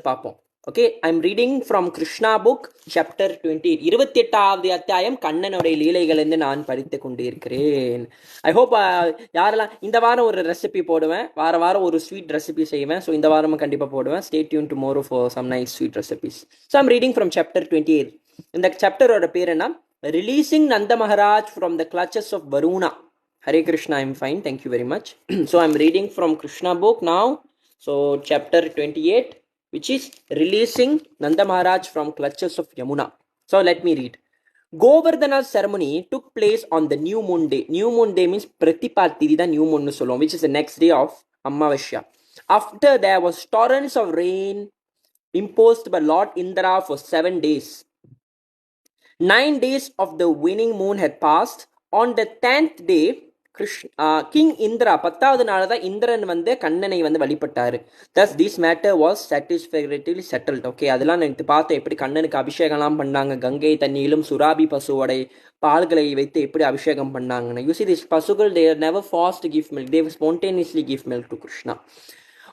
பார்ப்போம். Okay, I am reading from Krishna book chapter 28. 28வது அத்தியாயம் கண்ணனுடைய லீலைகளிலிருந்து நான் படித்து கொண்டிருக்கிறேன். ஐ ஹோப் யாரெல்லாம் இந்த வாரம் ஒரு ரெசிபி போடுவேன், வாரம் ஒரு ஸ்வீட் ரெசிபி செய்வேன். ஸோ இந்த வாரமும் கண்டிப்பாக போடுவேன். Stay tune tomorrow for some nice sweet recipes. So I'm reading from chapter 28. இந்த சாப்டரோட பேர் என்ன? Releasing Nanda Maharaj from the clutches of Varuna. Hare Krishna, I'm fine, thank you very much. So I'm reading from Krishna book now. So chapter 28, which is releasing Nanda Maharaj from clutches of Yamuna. So let me read. Govardhana's ceremony took place on the new moon day. New moon day means Pratipatidi, the new moon, which is the next day of Amavasya. After there was torrents of rain imposed by Lord Indra for 7 days. 9 days of the waning moon had passed. On the 10th day, king Indra 10வது நாள் தான் இந்திரன் வந்து கண்ணனை வந்து வழிபட்டாரு. thus this matter was satisfactorily settled. Okay, அதெல்லாம் எனக்கு பார்த்தேன், எப்படி கண்ணனுக்கு அபிஷேகம்லாம் பண்ணாங்க, கங்கை தண்ணியிலும் சுராபி பசுவோட பால்களை வைத்து எப்படி அபிஷேகம் பண்ணாங்கன்னு. you see, these பசுகள், they are never forced to give milk, they spontaneously give milk to Krishna.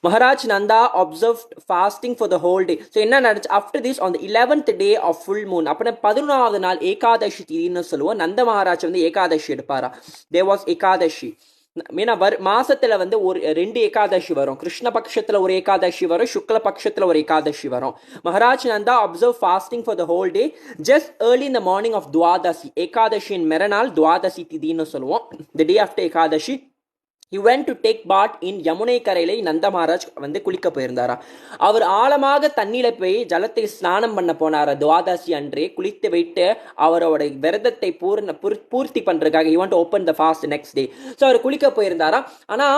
Maharaj Nanda observed fasting for the whole day. So என்ன நடந்துச்சு? after this, on the 11th day of full moon, அப்போ 11வது நாள் ஏகாதசி திதின்னு சொல்லுவோம். நந்த மகாராஜ் வந்து Ekadashi எடுப்பாரா. there was Ekadashi Meena மாசத்துல வந்து ஒரு 2 ஏகாதசி வரும். கிருஷ்ண பட்சத்துல ஒரு ஏகாதசி வரும், சுக்ல பட்சத்துல ஒரு ஏகாதசி வரும். Maharaj Nanda observed fasting for the whole day just early in the morning of துவாதசி. ஏகாதசியின் மறுநாள் துவாதசி திதின்னு சொல்லுவோம். the day after Ekadashi he went to take bath in Yamuna கரையில நந்த மகாராஜ் வந்து குளிக்க போயிருந்தாரா. அவர் ஆழமாக தண்ணியில போய் ஜலத்தை ஸ்நானம் பண்ண போனாரா. துவாதசி அன்றே குளித்து வைத்து அவரோட விரதத்தை பூர்த்தி பண்றதுக்காக he want to open the fast next day. So அவர் குளிக்க போயிருந்தாரா. ஆனா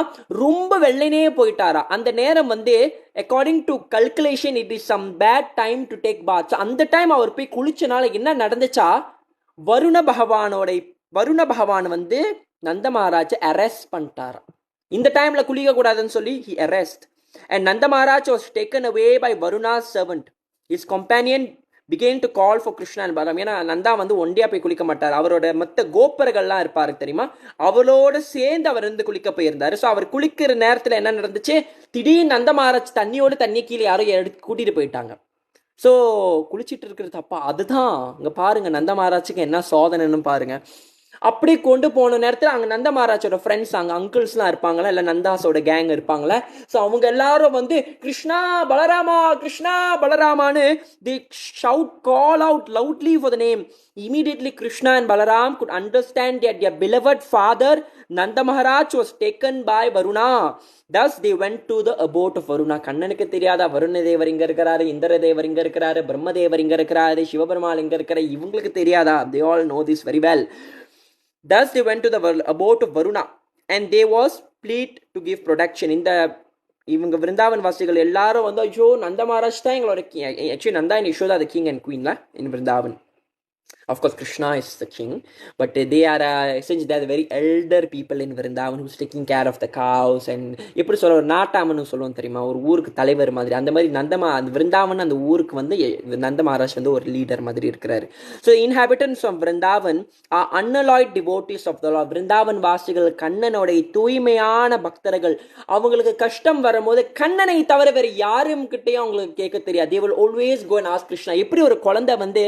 ரொம்ப வெள்ளைனே போயிட்டாரா. அந்த நேரம் வந்து according to calculation it is some bad time to take bath. அந்த டைம் அவர் போய் குளிச்சனால என்ன நடந்துச்சா, வருண பகவான் வந்து நந்த மகாராஜ் அரெஸ்ட் பண்ணிட்டாரா. இந்த டைம்ல குளிக்க கூடாதுன்னு சொல்லி he arrest, and Nanda Maharaj was taken away by Varuna's servant. His companion began to call for Krishna and Balaram. ஏன்னா நந்தா வந்து ஒண்டியா போய் குளிக்க மாட்டார், அவரோட மற்ற கோப்பர்கள்லாம் இருப்பாரு தெரியுமா, அவளோட சேர்ந்து அவர் வந்து குளிக்க போயிருந்தாரு. ஸோ அவர் குளிக்கிற நேரத்துல என்ன நடந்துச்சு, திடீர்னு நந்த மகாராஜ் தண்ணி கீழே யாரும் எடுத்து கூட்டிட்டு போயிட்டாங்க. ஸோ குளிச்சிட்டு இருக்கிறது தப்பா, அதுதான் இங்க பாருங்க நந்த மகாராஜுக்கு என்ன சோதனைன்னு பாருங்க. அப்படி கொண்டு போன நேரத்தில் அங்கே நந்த மகாராஜோட ஃப்ரெண்ட்ஸ், அங்கே அங்கிள்ஸ்லாம் இருப்பாங்களா, இல்லை நந்தாஸோட கேங் இருப்பாங்களே. ஸோ அவங்க எல்லாரும் வந்து Krishna Balarama Krishna பலராமான்னு they shout, call out loudly for the name. Immediately Krishna and Balaram could understand that their beloved father Nanda Maharaj was taken by Varuṇa. Thus they went to the abode of Varuṇa. கண்ணனுக்கு தெரியாதா வருண தேவர் இங்க இருக்கிறாரு, இந்திர தேவர் இங்க இருக்கிறாரு, பிரம்மதேவர் இங்க இருக்கிறாரு, சிவபெருமாள் இங்க இருக்கிறாரு, இவங்களுக்கு தெரியாதா? They all know this very well. Thus they went to the abode of Varuṇa and they was pleased to give protection. இந்த இவங்க விருந்தாவன் வாசிகள் எல்லாரும் வந்து ஐயோ நந்த மகாராஜ் தான் எங்களோட actually Nanda and Yashoda the king and குவீன்ல in Vrindavan. Of course, Krishna is the king, but they are essentially they are the very elder people in Vrindavan who's taking care of the cows and எப்படி சொல்ல ஒரு நாட்டாமன்னு சொல்லுவோம் தெரியுமா, ஒரு ஊருக்கு தலைவர் மாதிரி. அந்த மாதிரி அந்த விருந்தாவன் அந்த ஊருக்கு வந்து நந்த மகாராஜ் வந்து ஒரு லீடர் மாதிரி இருக்கிறாரு. So inhabitants of Vrindavan are unalloyed devotees of the lord. Vrindavan வாசிகள் கண்ணனுடைய தூய்மையான பக்தர்கள். அவங்களுக்கு கஷ்டம் வரும்போது கண்ணனை தவிர வேற யாரும் கிட்டையும் அவங்களுக்கு கேட்க தெரியாது. they will always go and ask Krishna. எப்படி ஒரு குழந்தை வந்து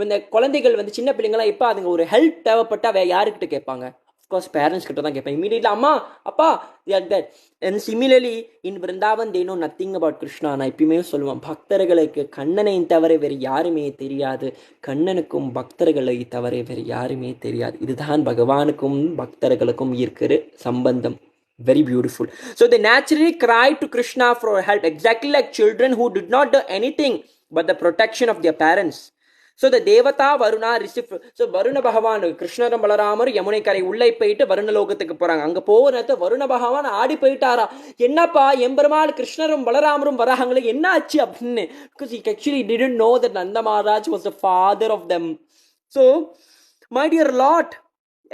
இந்த குழந்தைகள் வந்து சின்ன பிள்ளைங்களாம் எப்போ அதுங்க ஒரு ஹெல்ப் தேவைப்பட்டா வேற யாருக்கிட்ட கேட்பாங்க? அஃப்கோர்ஸ் பேரண்ட்ஸ் கிட்ட தான் கேட்பாங்க. இமீடியட்லி அம்மா அப்பா that. And similarly in Vrindavan they know nothing about Krishna. நான் எப்பயுமே சொல்லுவேன், பக்தர்களுக்கு கண்ணனை தவிர வேறு யாருமே தெரியாது, கண்ணனுக்கும் பக்தர்களை தவிர வேறு யாருமே தெரியாது. இதுதான் பகவானுக்கும் பக்தர்களுக்கும் இருக்கிற சம்பந்தம். Very beautiful. So they naturally cried to Krishna for help, exactly like children who did not do anything but the protection of their parents. So the Devata Varuṇa received. So Varuna பகவான் கிருஷ்ணரும் பலராமரும் யமுனை கரை உள்ளே போயிட்டு வருண லோகத்துக்கு போறாங்க. அங்க போகிறத வருண பகவான் ஆடி போயிட்டாரா, என்னப்பா எம்பெருமாள் கிருஷ்ணரும் பலராமரும் வராங்களே என்ன ஆச்சு அப்படின்னு. Because he actually didn't know that Nanda Maharaj was the father of them. So my dear Lord,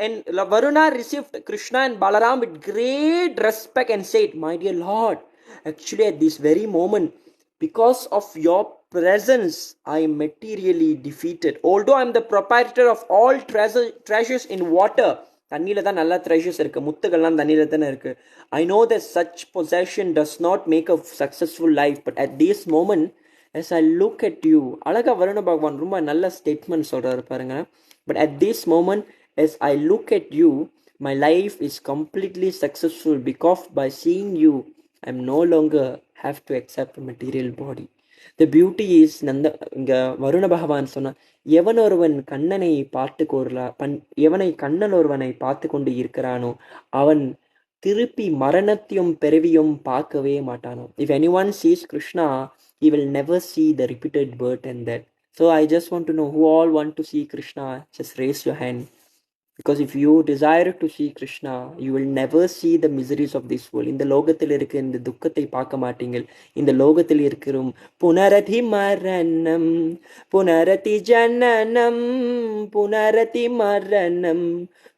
and Varuna received Krishna and Balaram with great respect and said, my dear Lord, actually at this very moment, because of your presence I am materially defeated. Although I am the proprietor of all treasures in water. தண்ணியில தான் நல்ல treasures இருக்கு, முத்துக்கள்லாம் தண்ணியில தானே இருக்கு. I know that such possession does not make a successful life, but at this moment as I look at you. அழகா வருண பகவான் ரொம்ப நல்ல ஸ்டேட்மெண்ட் சொல்றாரு பாருங்க. But at this moment, as I look at you, my life is completely successful because by seeing you, I'm no longer have to accept a material body. The beauty is நந்த இங்க வருண பகவான் சொன்ன, எவன் ஒருவன் கண்ணனை பார்த்து எவனை கண்ணன் ஒருவனை பார்த்து கொண்டு இருக்கிறானோ அவன் திருப்பி மரணத்தையும் பிறவியும் பார்க்கவே மாட்டானோ. If anyone sees Krishna, he will never see the repeated birth and death. So I just want to know who all want to see Krishna. Just raise your hand. Because if you desire to see Krishna, you will never see the miseries of this world. இந்த லோகத்தில் இருக்க இந்த துக்கத்தை பார்க்க மாட்டீங்கள். இந்த லோகத்தில் இருக்கிறோம் புனரதி மரணம் புனரதி ஜனனம் புனரதி மரணம்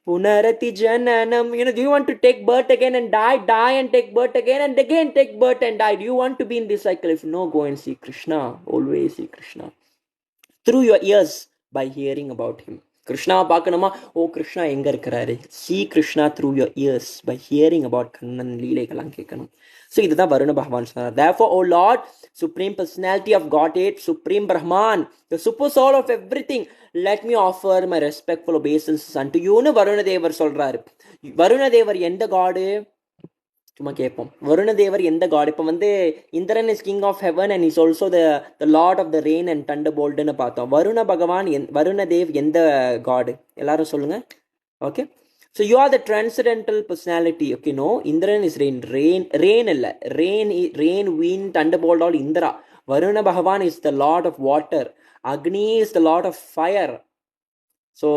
புனரதி ஜனனம். Do you want to take birth again and die and take birth again and again take birth and die? Do you want to be in this cycle? If no, go and see Krishna. Always see Krishna through your ears by hearing about him. Krishna பார்க்கணுமா? ஓ கிருஷ்ணா எங்க இருக்கிறாரு? see Krishna through your ears by hearing about Kannan லீலைகள்லாம் கேட்கணும். So இதுதான் வருண பகவான் சொன்னார். Therefore, O Lord, Supreme Personality of Godhead, Supreme Brahman, the super soul of everything, let me offer my respectful obeisances unto you னு வருணதேவர் சொல்றாரு. வருணதேவர் எந்த காடு? சும்மா கேட்போம். வருணதேவர் எந்த காட்? இப்போ Indiran is king of heaven and is also the lord of the rain and thunder போல்ட்னு பார்த்தோம். வருண பகவான் வருணதேவ் எந்த காடு? எல்லாரும் சொல்லுங்க. Okay, so you are the transcendental personality. Okay, no, Indiran is rain இல்லை, rain win thunder bolt all Indra. Varuna Bhagavan is the lord of water. Agni is the lord of fire. So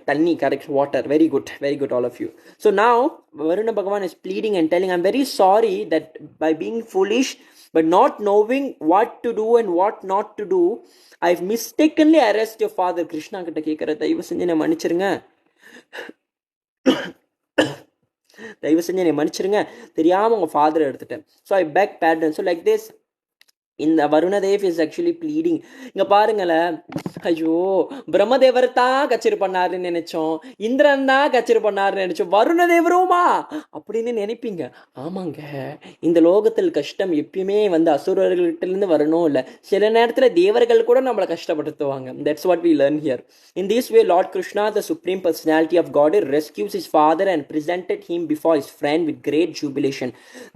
Tanni, correct, water. Very good all of you. So now Varuna Bhagavan is pleading and telling, I'm very sorry that by being foolish but not knowing what to do and what not to do, I've mistakenly arrested your father. Krishna கிட்ட கேட்கிற, தயவு செஞ்சு என்னை மன்னிச்சிருங்க, தயவு செஞ்சு என்னை மன்னிச்சிருங்க, தெரியாம உங்க ஃபாதர் எடுத்துட்டேன். So I beg pardon. So like this, இந்த வருணதேவ் இஸ் ஆக்சுவலி ப்ளீடிங். இங்க பாருங்களேன், ஐயோ பிரம்மதேவர் தான் கச்சேரி பண்ணாருன்னு நினைச்சோம், இந்திரன் தான் கச்சேரி பண்ணாருன்னு நினைச்சோம், வருணதேவருமா அப்படின்னு நினைப்பீங்க. ஆமாங்க, இந்த லோகத்தில் கஷ்டம் எப்பயுமே அசுரர்கள்ட்ட இருந்து வரணும் இல்லை, சில நேரத்தில் தேவர்கள் கூட நம்மளை கஷ்டப்படுத்துவாங்க. That's what we learn here. In this way, Lord Krishna, the Supreme Personality of God, rescues his father and presented him before his friend with great jubilation.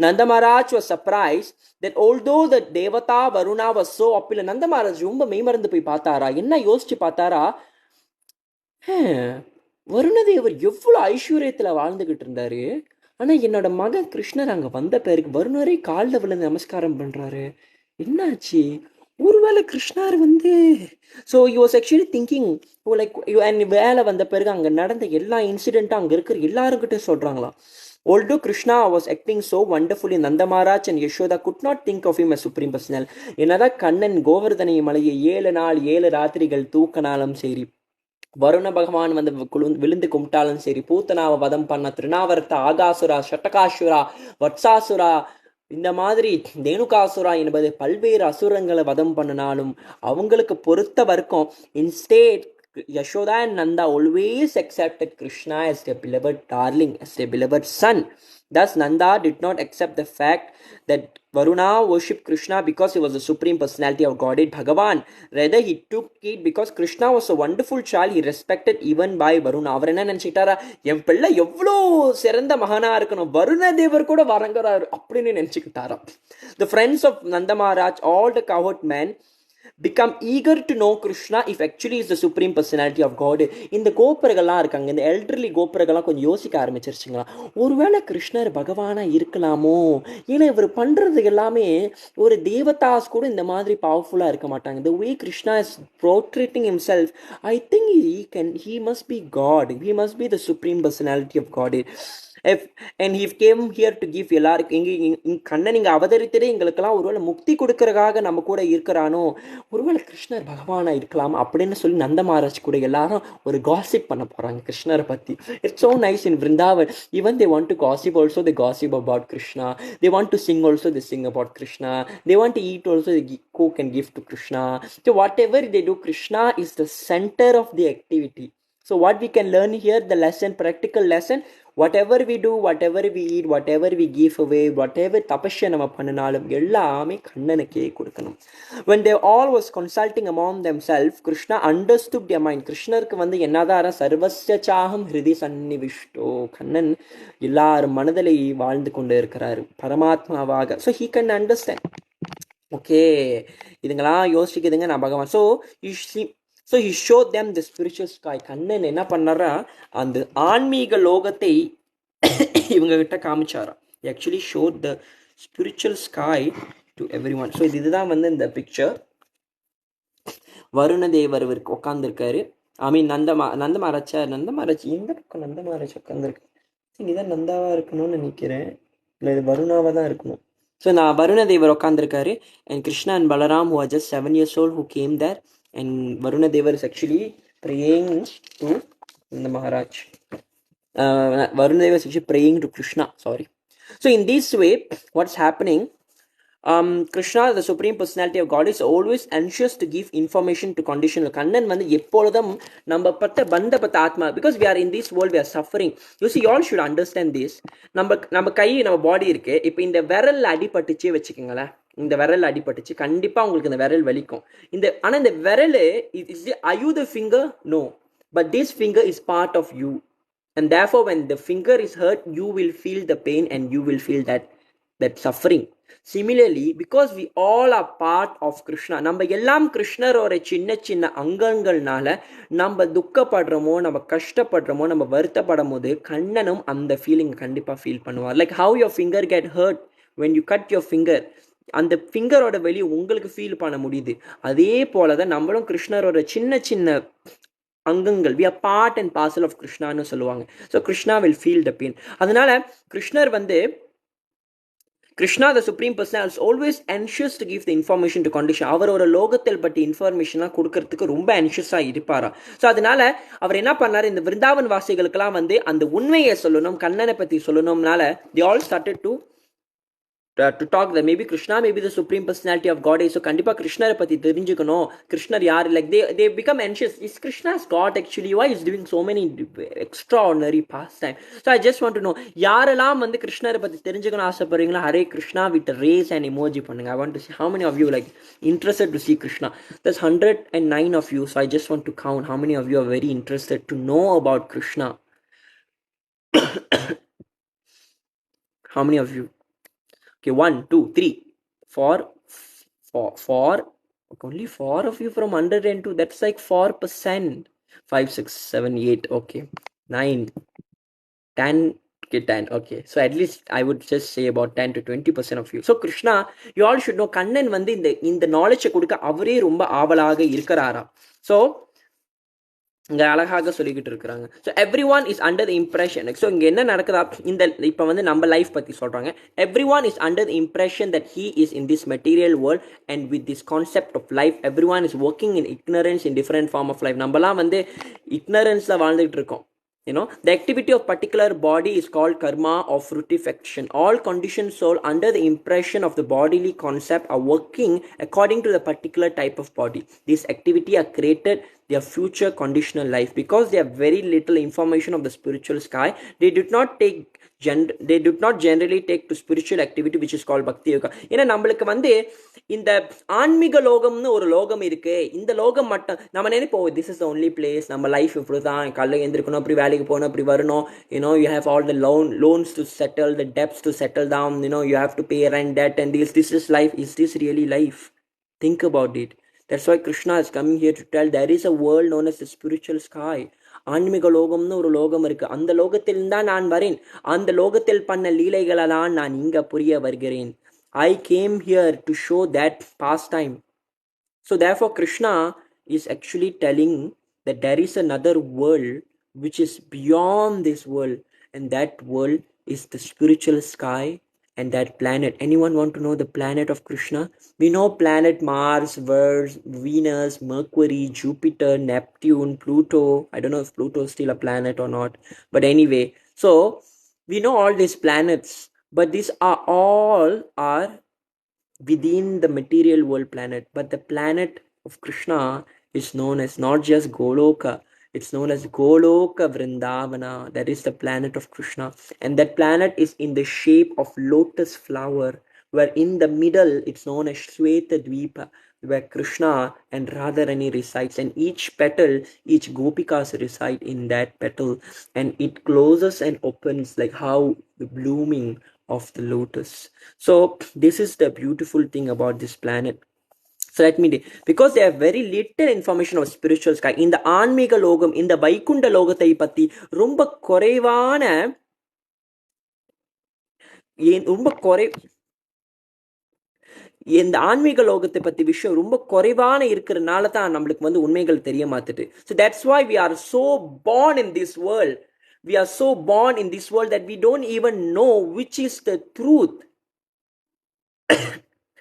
Nanda Mahārāja was surprised that although the Devata Varuṇa was so opulent, Nanda Mahārāja ரொம்ப மெய்மறந்து போய் பார்த்தாரா, என்ன யோசிச்சு பார்த்தாரா, வருணதேவர் எவ்வளவு ஐஸ்வர்யத்துல வாழ்ந்துகிட்டு இருந்தாரு, ஆனா என்னோட மகன் கிருஷ்ணர் அங்க வந்த பிறகு வருணரே காலில் விழுந்து நமஸ்காரம் பண்றாரு, என்னாச்சு? ஒருவேளை கிருஷ்ணர் so you was actually thinking like வேலை வந்த பிறகு அங்கே நடந்த எல்லா இன்சிடென்ட்டும் அங்கே இருக்கிற எல்லாருக்கிட்டே சொல்கிறாங்களாம். Although Krishna was acting so wonderfully, Nanda Mahārāja and Yashoda could not think of him as Supreme Personality. என்னதான் கண்ணன் கோவர்தனை மலையை 7 நாள் 7 ராத்திரிகள் தூக்கினாலும் சரி, வருண பகவான் விழுந்து கும்பிட்டாலும் சரி, பூத்தனாவை வதம் பண்ண திருநாவரத்த ஆகாசுரா, ஷட்டகாசுரா, வட்சாசுரா, இந்த மாதிரி தேனுகாசுரா என்பது பல்வேறு அசுரங்களை வதம் பண்ணினாலும் அவங்களுக்கு பொறுத்த வரைக்கும் instead Yashoda and Nanda always accepted Krishna as their beloved darling, as their beloved son. Thus Nanda did not accept the fact that Varuna worshipped Krishna because he was the Supreme Personality of Godhead, Bhagavan. Rather, he took it because Krishna was a wonderful child, he respected even by Varuna. அவர் என்ன நினைச்சிட்டாரா, என் பிள்ளை எவ்வளோ சிறந்த மகனா இருக்கணும், வருண தேவர் கூட வரங்கிறாரு அப்படின்னு நினைச்சுக்கிட்டாரா. The friends of Nanda Mahārāja, all the cowherd men, become eager to know Krishna if actually is the Supreme Personality of God. இந்த கோப்பர்கள்லாம் இருக்காங்க, இந்த எல்டர்லி கோப்பர்கள்லாம் கொஞ்சம் யோசிக்க ஆரம்பிச்சிருச்சுங்களா, ஒருவேளை கிருஷ்ணர் பகவானா இருக்கலாமோ, ஏன்னா இவர் பண்றது எல்லாமே ஒரு தேவதாஸ் கூட இந்த மாதிரி பவர்ஃபுல்லா இருக்க மாட்டாங்க. The way Krishna is portraying himself, I think he must be God, he must be the Supreme Personality of God. And he came here to give எல்லாருக்கும் கண்ணன் இங்கே அவதரித்ததே எங்களுக்கெல்லாம் ஒருவேளை முக்தி கொடுக்கறதுக்காக நம்ம கூட இருக்கிறானோ, ஒருவேளை கிருஷ்ணர் பகவானா இருக்கலாம் அப்படின்னு சொல்லி நந்த மகாராஜ் கூட எல்லாரும் ஒரு காசிப் பண்ண போறாங்க கிருஷ்ணரை பத்தி. It's so nice in Vrindavan. Even they want to gossip also, they gossip about Krishna. They want to sing also, they sing about Krishna. They want to eat also, they cook and give to Krishna. So whatever they do, Krishna is the center of the activity. So what we can learn here, the lesson, practical lesson, whatever we do, whatever we eat, whatever we give away, whatever tapasya நம்ம பண்ணினாலும் எல்லாமே கண்ணனுக்கே கொடுக்கணும். When they all was consulting among themselves, Krishna understood their mind. கிருஷ்ணருக்கு வந்து என்னதார சர்வஸ்ய சாகம் ஹிருதி சன்னிவிஷ்டோ, கண்ணன் எல்லார் மனதிலே வாழ்ந்து கொண்டு இருக்கிறார் பரமாத்மாவாக. So he can understand. Okay, இதுங்களாம் யோசிக்குதுங்க நான் பகவான். So he showed them the spiritual sky. Kannan என்ன பண்ணாரா, அந்த ஆன்மீக லோகத்தை இவங்க கிட்ட காமிச்சாரா. He actually showed the spiritual sky to everyone. So இதுதான் வந்து இந்த பிக்சர். வருண தேவர் உட்காந்துருக்காரு. ஐ மீன் நந்த மகாராஜ் இந்த பக்கம் நந்த மகாராஜ் உட்காந்துருக்கு. இதான் நந்தாவா இருக்கணும்னு நினைக்கிறேன், இல்லை இது வருணாவா தான் இருக்கணும். ஸோ நான் வருண தேவர் உட்காந்துருக்காரு. And Krishna and Balram who are just 7 years old who came there. And Varuna Deva is actually praying to Nanda Maharaj. Varuna Deva is actually praying to Krishna. Sorry. So in this way, what's happening? Krishna, the Supreme Personality of God, is always anxious to give information to conditional. Kannan வந்து எப்பொழுதும் நம்ம பட்ட பந்த பத்த ஆத்மா, because we are in this world, we are suffering. You see, you all should understand this. நம்ம கை நம்ம பாடி இருக்கு. இப்போ இந்த விரல் அடிபட்டுச்சே வச்சுக்கோங்களேன், இந்த விரல் அடிபட்டுச்சு, கண்டிப்பா உங்களுக்கு இந்த விரல் வலிக்கும். ஆனா இந்த விரல் are you the finger? No, but this finger is part of you, and therefore when the finger is hurt, you will feel the pain and you will feel that suffering. Similarly, because we all are part of Krishna, நம்ம எல்லாம் கிருஷ்ணரோட சின்ன சின்ன அங்கங்கள்னால நம்ம துக்கப்படுறோமோ, நம்ம கஷ்டப்படுறோமோ, நம்ம வருத்தப்படும் போது கண்ணனும் அந்த ஃபீலிங் கண்டிப்பா ஃபீல் பண்ணுவார். Like how your finger get hurt when you cut your finger, அந்த ஃபிங்கரோட வெளியே உங்களுக்கு ஃபீல் பண்ண முடியுது. அதே போலதான் நம்மளும் கிருஷ்ணரோட சின்ன சின்ன அங்கங்கள், we are part and parcel of கிருஷ்ணான்னு சொல்லுவாங்க. So Krishna will feel the pain. அதனால கிருஷ்ணர் வந்து Krishna, the Supreme Personality, is always anxious to give the information to condition. அவரோட லோகத்தில் பற்றி இன்ஃபர்மேஷன்லாம் கொடுக்கறதுக்கு ரொம்ப anxiously இருப்பாரா. ஸோ அதனால அவர் என்ன பண்ணார், இந்த விருந்தாவன் வாசிகளுக்கெல்லாம் வந்து அந்த உண்மையை சொல்லணும், கண்ணனை பற்றி சொல்லணும்னால they all started to talk that maybe Krishna, maybe the Supreme Personality of God is. So கண்டிப்பா கிருஷ்ணரை பத்தி தெரிஞ்சுக்கணும், கிருஷ்ணர் யார், like they become anxious. Is Krishna's God actually? Why is doing so many extraordinary pastime? So I just want to know, யாரெல்லாம் வந்து கிருஷ்ணரை பத்தி தெரிஞ்சுக்கணும் ஆசைப்படுறீங்களா, Hare Krishna with raise and emoji பண்ணுங்க. I want to see how many of you like interested to see Krishna. There's 109 of you, so I just want to count how many of you are very interested to know about Krishna. How many of you? Okay, 1, 2, 3, 4, only 4 of you from 102. That's like 4%. 5, 6, 7, 8. Okay, 9, 10. Okay, 10. Okay, so at least I would just say about 10 to 20% of you. So Krishna, you all should know, Kannan வந்து இந்த knowledge கொடுக்க அவரே ரொம்ப ஆவலாக இருக்கிறாரா. So இங்க அழகாக சொல்லிக்கிட்டு இருக்கிறாங்க. So every one is under the impression. So இங்கே என்ன நடக்குதா, இந்த இப்போ வந்து நம்ம லைஃப் பற்றி சொல்கிறாங்க. Everyone is under the impression that he is in this material world and with this concept of life everyone is working in ignorance in different form of life. நம்மலாம் வந்து இக்னரன்ஸில் வாழ்ந்துகிட்டு இருக்கோம். The activity of particular body is called karma or fructification. All conditioned soul under the impression of the bodily concept are working according to the particular type of body. This activity are created their future conditional life. Because they have very little information of the spiritual sky, they do not generally take to spiritual activity which is called bhakti yoga. ஏன்னா நம்மளுக்கு வந்து இந்த ஆன்மீக லோகம்னு ஒரு லோகம் இருக்கு. இந்த லோகம் மட்டும் நம்ம நினைப்போம் this is the only place, நம்ம லைஃப் இப்படிதான், காலைல எழுந்திருக்கணும், அப்படி வேலைக்கு போகணும், அப்படி வரணும், you have all the loans to settle, the debts to settle down, you have to pay rent, debt and this is life. Is this really life? Think about it. That's why Krishna is coming here to tell there is a world known as the spiritual sky. ஆன்மீக லோகம்னு ஒரு லோகம் இருக்கு. அந்த லோகத்தில் தான் நான் வரேன். அந்த லோகத்தில் பண்ண லீலைகளெல்லாம் நான் இங்க புரிய வருகிறேன். I came here to show that pastime. So therefore Krishna is actually telling that there is another world which is beyond this world, and that world is the spiritual sky and that planet. Anyone want to know the planet of Krishna? We know planet Mars, Venus, Mercury, Jupiter, Neptune, Pluto. I don't know if Pluto is still a planet or not, but anyway, so we know all these planets, but these are all within the material world planet. But the planet of Krishna is known as not just Goloka. It's known as Goloka Vrindavana. That is the planet of Krishna. And that planet is in the shape of lotus flower, where in the middle it's known as Shweta Dvipa, where Krishna and Radharani resides. And each petal, each Gopikas reside in that petal. And it closes and opens like how the blooming of the lotus. So this is the beautiful thing about this planet. So let me because they have very little information of spiritual sky. இந்த ஆன்மீக லோகம், இந்த வைகுண்ட லோகத்தை பத்தி ரொம்ப குறைவான இந்த ஆன்மீக லோகத்தை பத்தி விஷயம் ரொம்ப குறைவான இருக்கிறதுனால தான் நம்மளுக்கு வந்து உண்மைகள் தெரிய மாத்துது. So that's why we are so born in this world. We are so born in this world that we don't even know which is the truth.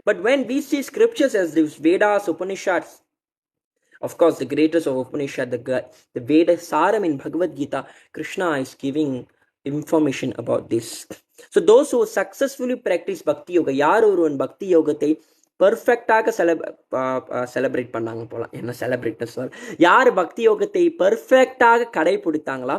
But when we see scriptures as these Vedas, Upanishads, of course, the greatest of Upanishad, the Veda Saram in Bhagavad Gita, Krishna is giving information about this. So those who successfully practice Bhakti Yoga, யார் ஒருவன் பக்தி யோகத்தை பர்ஃபெக்டாக celebrate பண்ணாங்க போலாம், என்ன celebrate சொல், யார் பக்தி யோகத்தை பர்ஃபெக்டாக கடைபிடித்தாங்களா,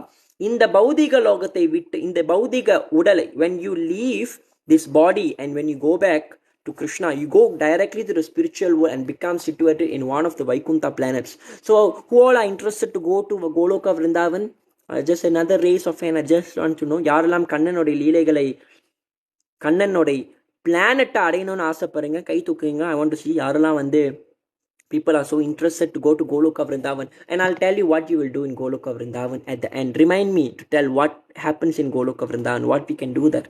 இந்த பௌதிக லோகத்தை விட்டு, இந்த பௌதிக உடலை, when you leave this body and when you go back to Krishna, you go directly to the spiritual world and become situated in one of the Vaikuntha planets. So who all are interested to go to Goloka Vrindavan? Just another raise of hand. I just want to know, யாரெல்லாம் கண்ணனுடைய லீலைகளை, கண்ணனுடைய பிளானட்டை அடையணும்னு ஆசைப்படுறீங்க, கை தூக்குறீங்க. I want to see யாரெல்லாம் வந்து people are so interested to go to Goloka Vrindavan. And I'll tell you what you will do in Goloka Vrindavan at the end. Remind me to tell what happens in Goloka Vrindavan, what we can do there.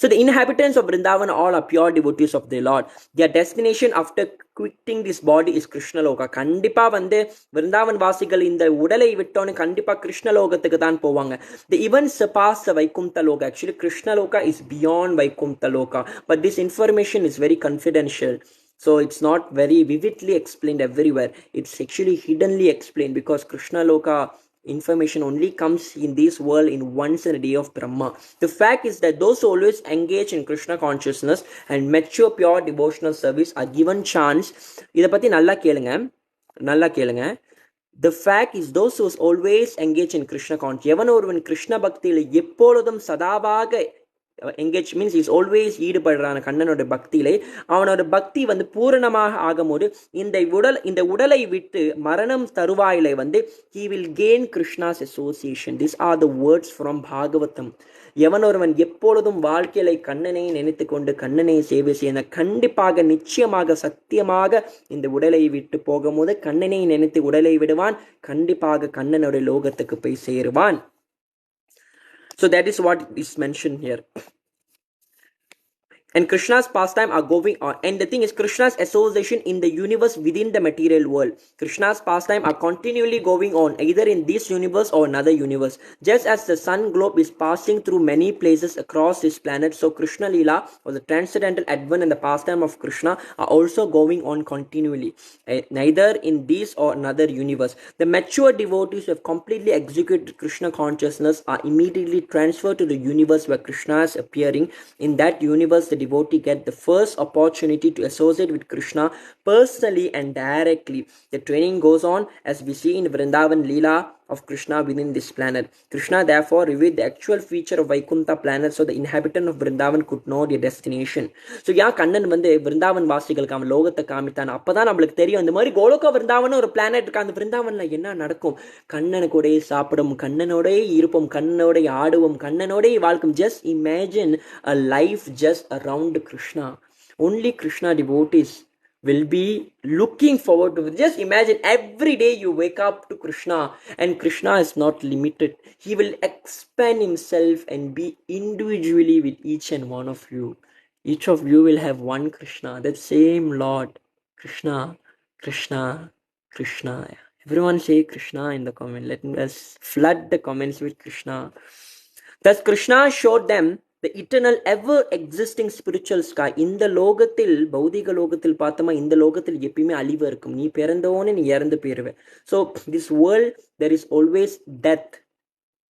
So the inhabitants of Vrindavan all are pure devotees of the Lord. Their destination after quitting this body is Krishna Loka. கண்டிப்பா வந்து விருந்தாவன் வாசிகள் இந்த உடலை விட்டோன்னு கண்டிப்பா கிருஷ்ண லோகத்துக்கு தான் போவாங்க. They even surpass the Vaikuntha Loka. Actually, Krishna Loka is beyond Vaikuntha Loka. But this information is very confidential. So it's not very vividly explained everywhere. It's actually hiddenly explained because Krishna Loka information only comes in this world in once in a day of Brahma. The fact is that those who always engage in Krishna consciousness and mature pure devotional service are given chance. இதை பத்தி நல்லா கேளுங்க. The fact is those who always engage in Krishna consciousness, எவன் ஒருவன் கிருஷ்ண பக்தியில் எப்பொழுதும் சதாவாக engage means is always ஈடுபடுறான கண்ணனோட பக்தியிலே, அவனோட பக்தி வந்து பூரணமாக ஆகும்போது இந்த உடலை விட்டு மரணம் தருவாயிலே வந்து he will gain Krishna's association. These are the words from Bhagavatam. எவன் ஒருவன் எப்பொழுதும் வாழ்க்கையில கண்ணனை நினைத்து கொண்டு கண்ணனை சேவை செய்ய கண்டிப்பாக நிச்சயமாக சத்தியமாக இந்த உடலை விட்டு போகும்போது கண்ணனை நினைத்து உடலை விடுவான், கண்டிப்பாக கண்ணனுடைய லோகத்துக்கு போய் சேருவான். So that is what is mentioned here. And Krishna's pastime are going on. And the thing is, Krishna's association in the universe within the material world. Krishna's pastime are continually going on, either in this universe or another universe. Just as the sun globe is passing through many places across this planet, so Krishna Leela, or the transcendental advent and the pastime of Krishna, are also going on continually, neither in this or another universe. The mature devotees who have completely executed Krishna consciousness are immediately transferred to the universe where Krishna is appearing. In that universe, the devotee get the first opportunity to associate with Krishna personally and directly. The training goes on as we see in Vrindavan Leela of Krishna within this planet. Krishna therefore revealed the actual feature of Vaikuntha planet so the inhabitant of Vrindavan could know their destination. So yeah, Kannan வந்து விருந்தாவன் வாசிகளுக்கு அவன் லோகத்தை காமித்தான். அப்பதான் நம்மளுக்கு தெரியும் இந்த மாதிரி கோலோக விருந்தாவன் ஒரு planet இருக்கு, அந்த விருந்தாவன்ல என்ன நடக்கும், கண்ணனுக்கூட சாப்பிடும், கண்ணனோட இருப்போம், கண்ணனோட ஆடுவோம், கண்ணனோட வாழ்க்கும். Just imagine a life just around Krishna. Only Krishna devotees will be looking forward to it. Just imagine every day you wake up to Krishna, and Krishna is not limited. He will expand himself and be individually with each and one of you. Each of you will have one Krishna, that same Lord. Krishna, Krishna, Krishna. Everyone say Krishna in the comment. Let us flood the comments with Krishna. Thus Krishna showed them the eternal ever existing spiritual sky. இந்த லோகத்தில் பௌதிக லோகத்தில் பார்த்தோமா, இந்த லோகத்தில் எப்பயுமே அழிவு இருக்கும், நீ பிறந்தோன்னு நீ இறந்து போயிருவே. So this world there is always death,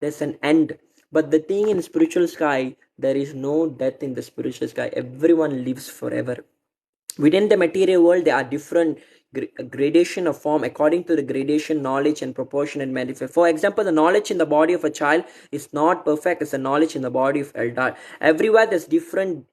there's an end. But the thing in spiritual sky, there is no death in the spiritual sky. Everyone lives forever. Within the material world there are different gradation of form according to the gradation, knowledge, and proportion and manifest. For example, the knowledge in the body of a child is not perfect as the knowledge in the body of elder. Everywhere there's different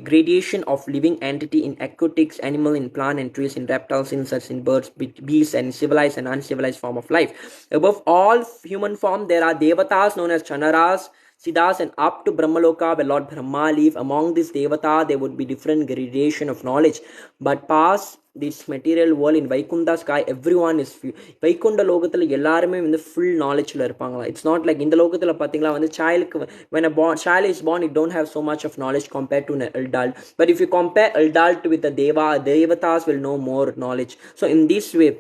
gradation of living entity in aquatics, animal, in plant and trees, in reptiles, insects, in birds, beasts, and civilized and uncivilized form of life. Above all human form, there are devatas known as chanaras, siddhas, and up to Brahmaloka where Lord Brahma live. Among these devata, there would be different gradation of knowledge. But past this material world in Vaikunta sky, everyone is Vaikunta lokathila ellarume வந்து full knowledgeல இருப்பாங்களா. It's not like இந்த லோகத்துல பாத்தீங்களா வந்து when a child is born, it don't have so much of knowledge compared to an adult. But if you compare adult with the devatas will know more knowledge. So in this way,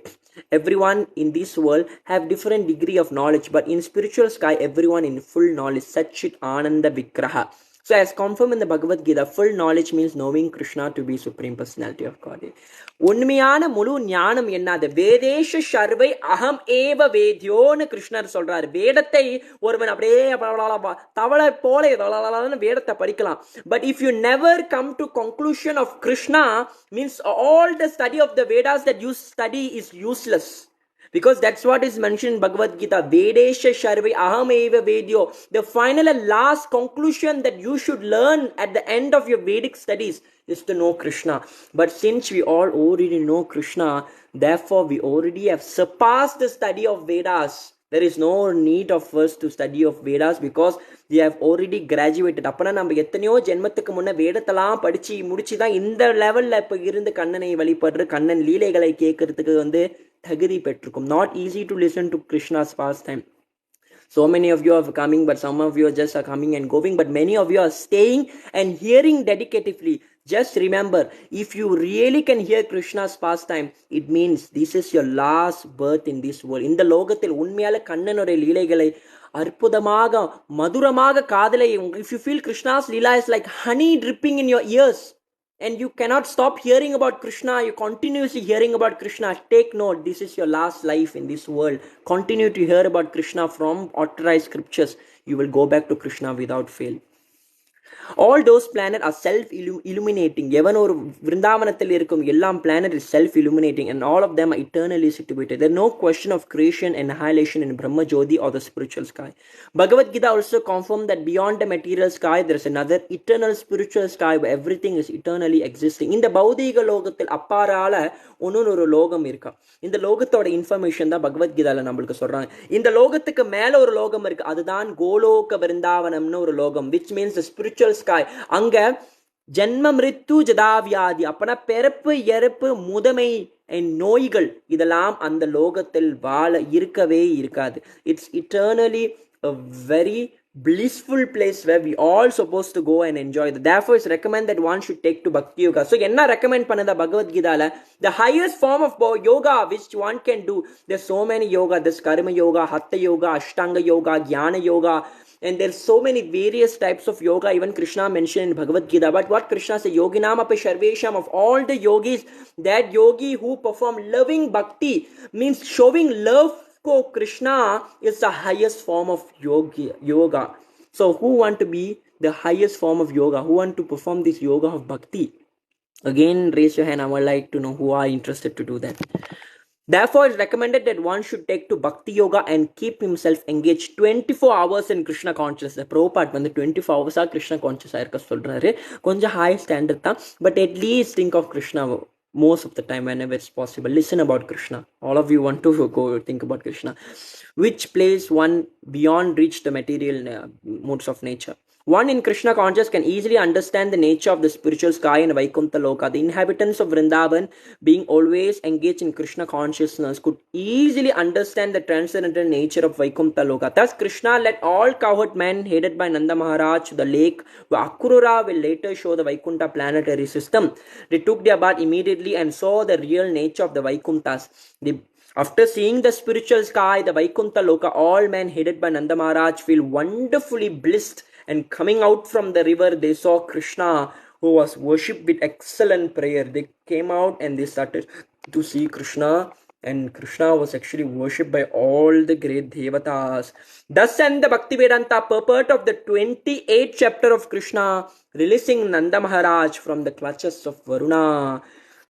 everyone in this world have different degree of knowledge, but in spiritual sky, everyone in full knowledge. Satchit Ananda Vigraha. So as confirmed in the Bhagavad Gita, full knowledge means knowing Krishna to be Supreme Personality of Godhead. உண்மையான முழு ஞானம் என்னது? வேதேஷ சர்வை அகம் ஏவ வேத்யோன்னு கிருஷ்ணர் சொல்றாரு. வேதத்தை ஒருவன் அப்படியே தவளை போல வேதத்தை படிக்கலாம். But if you never come to conclusion of Krishna, means all the study of the Vedas that you study is useless. Because that's what is mentioned in Bhagavad Gita. Vedesha Sharvi Aham Eva Vedyo. The final and last conclusion that you should learn at the end of your Vedic studies is to know Krishna. But since we all already know Krishna, therefore we already have surpassed the study of Vedas. There is no need of us to study of Vedas because we have already graduated. அப்பனா நம்ம எத்தனையோ ஜென்மத்துக்கு முன்ன வேதத்தெல்லாம் படிச்சு முடிச்சுதான் இந்த லெவல்ல இப்ப இருந்து கண்ணனை வழிபடுற கண்ணன் லீலைகளை கேட்கறதுக்கு வந்து தகுதி பெற்றிருக்கும். Not easy to listen to Krishna's pastime. So many of you are coming, but some of you just are coming and going, but many of you are staying and hearing dedicatively. Just remember, if you really can hear Krishna's pastime, it means this is your last birth in this world. இந்த லோகத்தில் உண்மையால கண்ணனுடைய லீலைகளை அற்புதமாக மதுரமாக காதலை, if you feel Krishna's leela is like honey dripping in your ears and you cannot stop hearing about Krishna, you continuously hearing about Krishna, take note, this is your last life in this world. Continue to hear about Krishna from authorized scriptures. You will go back to Krishna without fail. All those planets are self-illuminating. எவன் ஒரு விருந்தாவனத்தில் இருக்கும் எல்லாம் planet is self-illuminating and all of them are eternally situated. There is no question of creation and annihilation in Brahma Jyoti or the spiritual sky. Bhagavad Gita also confirmed that beyond the material sky there is another eternal spiritual sky where everything is eternally existing. இந்த பௌதீக லோகத்தில் அப்பாறால ஒரு லோகம் இருக்கா. இந்த லோகத்தோட information தான் பகவத் கீதால நம்மளுக்கு சொல்றாங்க. இந்த லோகத்துக்கு மேல ஒரு லோகம் இருக்கு, அதுதான் கோலோக விருந்தாவனம்னு ஒரு லோகம், which means the spiritual sky. அங்க ஜன்ம மிருத்து ஜதாவியாதி, அப்பனா பிறப்பு இறப்பு முதுமை நோய்கள் இதெல்லாம் அந்த லோகத்தில் வாழ இருக்கவே இருக்காது. It's eternally a very blissful place where we all supposed to go and enjoy that. Therefore it's recommended that one should take to bhakti yoga. So enna recommend panada Bhagavad Gita la, the highest form of yoga which one can do, there's so many yoga, there's karma yoga, hatha yoga, ashtanga yoga, jnana yoga, and there's so many various types of yoga even Krishna mentioned in Bhagavad Gita. But what Krishna says, yoginam api sharvesham, of all the yogis, that yogi who perform loving bhakti means showing love for Krishna is the highest form of yoga. So who want to be the highest form of yoga? Who want to perform this yoga of bhakti? Again, raise your hand. I would like to know who are interested to do that. Therefore, it's recommended that one should take to bhakti yoga and keep himself engaged 24 hours in Krishna consciousness. Prabhupada வந்து 24 hours Krishna conscious இருக்க சொல்றாரு. கொஞ்சம் high standard தான், but at least think of Krishna most of the time whenever it's possible. Listen about Krishna. All of you want to go think about Krishna. Which place one beyond reach the material modes of nature. One in Krishna conscious can easily understand the nature of the spiritual sky and Vaikuntha Loka. The inhabitants of Vrindavan, being always engaged in Krishna consciousness, could easily understand the transcendental nature of Vaikuntha Loka. Thus, Krishna led all cowherd men headed by Nanda Mahārāja to the lake where Akrura will later show the Vaikuntha planetary system. They took their bath immediately and saw the real nature of the Vaikunthas. After seeing the spiritual sky, the Vaikuntha Loka, all men headed by Nanda Mahārāja feel wonderfully blissed. And coming out from the river, they saw Krishna, who was worshipped with excellent prayer. They came out and they started to see Krishna, and Krishna was actually worshipped by all the great devatas. Thus end the Bhaktivedanta purport of the 28th chapter of Krishna, releasing Nanda Mahārāja from the clutches of Varuṇa.